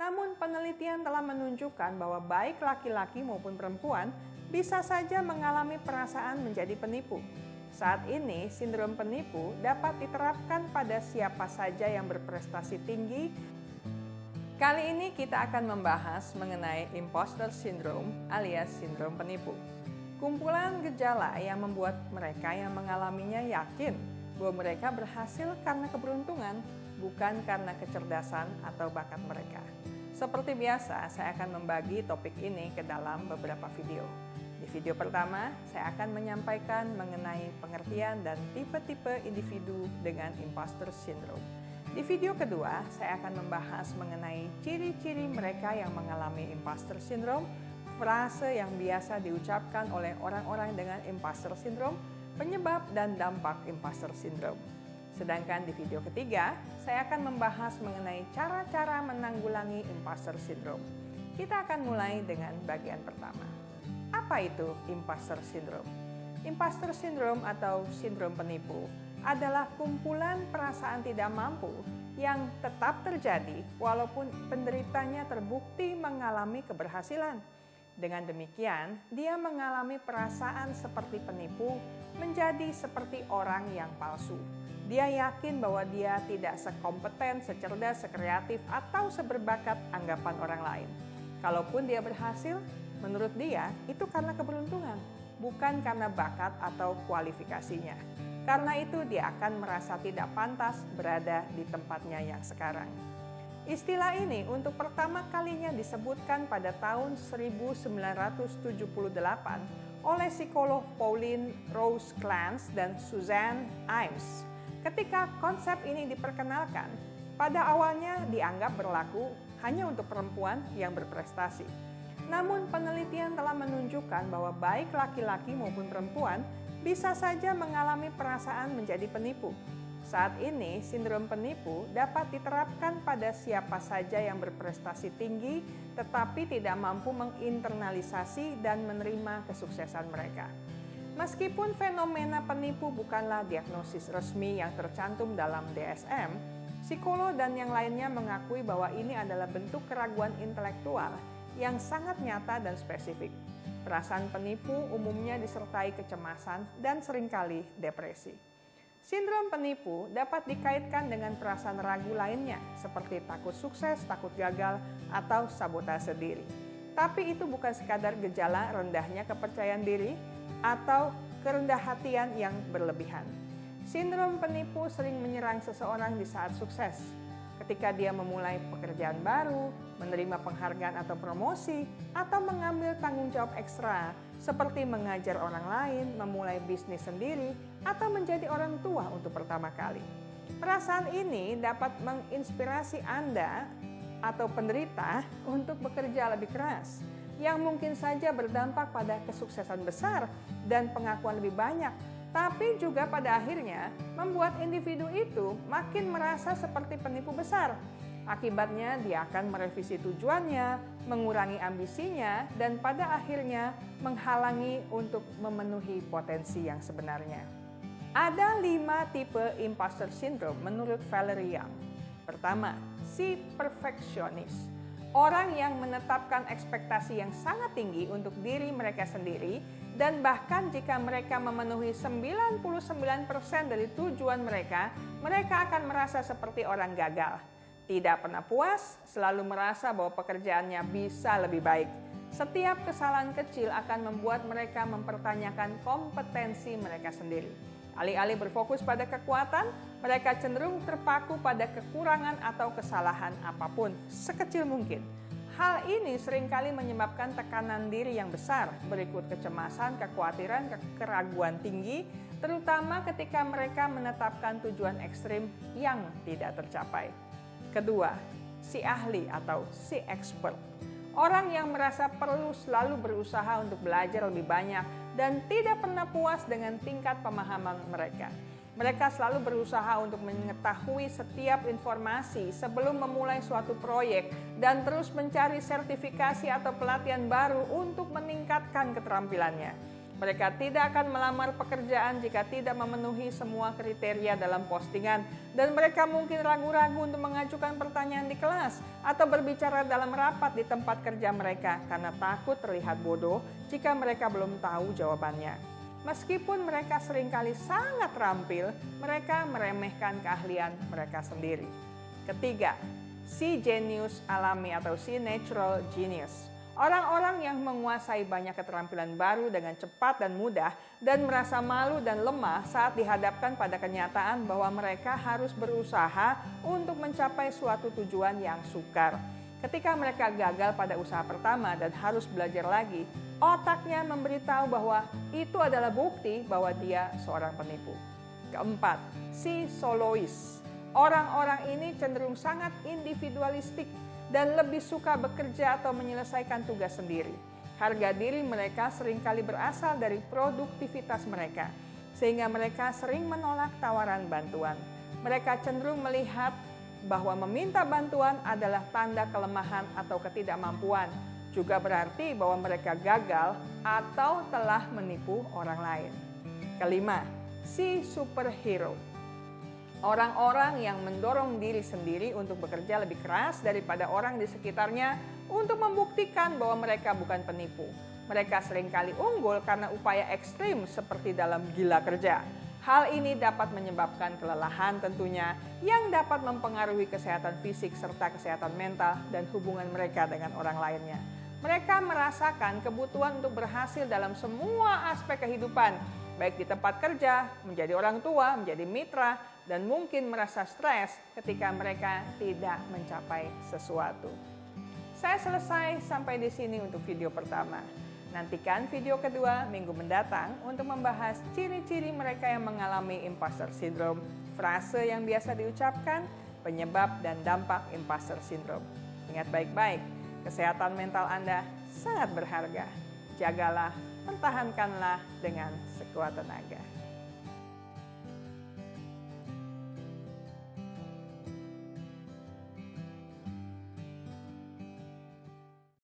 Namun penelitian telah menunjukkan bahwa baik laki-laki maupun perempuan bisa saja mengalami perasaan menjadi penipu. Saat ini, sindrom penipu dapat diterapkan pada siapa saja yang berprestasi tinggi. Kali ini kita akan membahas mengenai imposter syndrome alias sindrom penipu. Kumpulan gejala yang membuat mereka yang mengalaminya yakin bahwa mereka berhasil karena keberuntungan, bukan karena kecerdasan atau bakat mereka. Seperti biasa, saya akan membagi topik ini ke dalam beberapa video. Di video pertama, saya akan menyampaikan mengenai pengertian dan tipe-tipe individu dengan imposter syndrome. Di video kedua, saya akan membahas mengenai ciri-ciri mereka yang mengalami imposter syndrome, frase yang biasa diucapkan oleh orang-orang dengan imposter syndrome, penyebab dan dampak imposter syndrome. Sedangkan di video ketiga, saya akan membahas mengenai cara-cara menanggulangi imposter syndrome. Kita akan mulai dengan bagian pertama. Apa itu imposter syndrome? Imposter syndrome atau sindrom penipu adalah kumpulan perasaan tidak mampu yang tetap terjadi walaupun penderitanya terbukti mengalami keberhasilan. Dengan demikian, dia mengalami perasaan seperti penipu menjadi seperti orang yang palsu. Dia yakin bahwa dia tidak sekompeten, secerdas, sekreatif, atau seberbakat anggapan orang lain. Kalaupun dia berhasil, menurut dia itu karena keberuntungan, bukan karena bakat atau kualifikasinya. Karena itu dia akan merasa tidak pantas berada di tempatnya yang sekarang. Istilah ini untuk pertama kalinya disebutkan pada tahun 1978 oleh psikolog Pauline Rose Clance dan Suzanne Imes. Ketika konsep ini diperkenalkan, pada awalnya dianggap berlaku hanya untuk perempuan yang berprestasi. Namun penelitian telah menunjukkan bahwa baik laki-laki maupun perempuan bisa saja mengalami perasaan menjadi penipu. Saat ini, sindrom penipu dapat diterapkan pada siapa saja yang berprestasi tinggi tetapi tidak mampu menginternalisasi dan menerima kesuksesan mereka. Meskipun fenomena penipu bukanlah diagnosis resmi yang tercantum dalam DSM, psikolog dan yang lainnya mengakui bahwa ini adalah bentuk keraguan intelektual yang sangat nyata dan spesifik. Perasaan penipu umumnya disertai kecemasan dan seringkali depresi. Sindrom penipu dapat dikaitkan dengan perasaan ragu lainnya seperti takut sukses, takut gagal, atau sabotase diri. Tapi itu bukan sekadar gejala rendahnya kepercayaan diri atau kerendahan yang berlebihan. Sindrom penipu sering menyerang seseorang di saat sukses. Ketika dia memulai pekerjaan baru, menerima penghargaan atau promosi, atau mengambil tanggung jawab ekstra, seperti mengajar orang lain, memulai bisnis sendiri, atau menjadi orang tua untuk pertama kali. Perasaan ini dapat menginspirasi Anda atau penderita untuk bekerja lebih keras, yang mungkin saja berdampak pada kesuksesan besar dan pengakuan lebih banyak, tapi juga pada akhirnya membuat individu itu makin merasa seperti penipu besar. Akibatnya dia akan merevisi tujuannya, mengurangi ambisinya, dan pada akhirnya menghalangi untuk memenuhi potensi yang sebenarnya. Ada 5 tipe imposter syndrome menurut Valerie Young. Pertama, si perfeksionis. Orang yang menetapkan ekspektasi yang sangat tinggi untuk diri mereka sendiri dan bahkan jika mereka memenuhi 99% dari tujuan mereka akan merasa seperti orang gagal. Tidak pernah puas, selalu merasa bahwa pekerjaannya bisa lebih baik. Setiap kesalahan kecil akan membuat mereka mempertanyakan kompetensi mereka sendiri. Alih-alih berfokus pada kekuatan, mereka cenderung terpaku pada kekurangan atau kesalahan apapun, sekecil mungkin. Hal ini seringkali menyebabkan tekanan diri yang besar, berikut kecemasan, kekhawatiran, keraguan tinggi, terutama ketika mereka menetapkan tujuan ekstrim yang tidak tercapai. Kedua, si ahli atau si expert. Orang yang merasa perlu selalu berusaha untuk belajar lebih banyak dan tidak pernah puas dengan tingkat pemahaman mereka. Mereka selalu berusaha untuk mengetahui setiap informasi sebelum memulai suatu proyek dan terus mencari sertifikasi atau pelatihan baru untuk meningkatkan keterampilannya. Mereka tidak akan melamar pekerjaan jika tidak memenuhi semua kriteria dalam postingan, dan mereka mungkin ragu-ragu untuk mengajukan pertanyaan di kelas atau berbicara dalam rapat di tempat kerja mereka karena takut terlihat bodoh jika mereka belum tahu jawabannya. Meskipun mereka seringkali sangat terampil, mereka meremehkan keahlian mereka sendiri. Ketiga, si jenius alami atau si natural genius. Orang-orang yang menguasai banyak keterampilan baru dengan cepat dan mudah dan merasa malu dan lemah saat dihadapkan pada kenyataan bahwa mereka harus berusaha untuk mencapai suatu tujuan yang sukar. Ketika mereka gagal pada usaha pertama dan harus belajar lagi, otaknya memberitahu bahwa itu adalah bukti bahwa dia seorang penipu. Keempat, si solois. Orang-orang ini cenderung sangat individualistik dan lebih suka bekerja atau menyelesaikan tugas sendiri. Harga diri mereka seringkali berasal dari produktivitas mereka, sehingga mereka sering menolak tawaran bantuan. Mereka cenderung melihat bahwa meminta bantuan adalah tanda kelemahan atau ketidakmampuan, juga berarti bahwa mereka gagal atau telah menipu orang lain. Kelima, si superhero. Orang-orang yang mendorong diri sendiri untuk bekerja lebih keras daripada orang di sekitarnya untuk membuktikan bahwa mereka bukan penipu. Mereka seringkali unggul karena upaya ekstrim seperti dalam gila kerja. Hal ini dapat menyebabkan kelelahan tentunya yang dapat mempengaruhi kesehatan fisik serta kesehatan mental dan hubungan mereka dengan orang lainnya. Mereka merasakan kebutuhan untuk berhasil dalam semua aspek kehidupan, baik di tempat kerja, menjadi orang tua, menjadi mitra, dan mungkin merasa stres ketika mereka tidak mencapai sesuatu. Saya selesai sampai di sini untuk video pertama. Nantikan video kedua minggu mendatang untuk membahas ciri-ciri mereka yang mengalami imposter syndrome, frase yang biasa diucapkan, penyebab dan dampak imposter syndrome. Ingat baik-baik, kesehatan mental Anda sangat berharga. Jagalah, pertahankanlah dengan sekuat tenaga.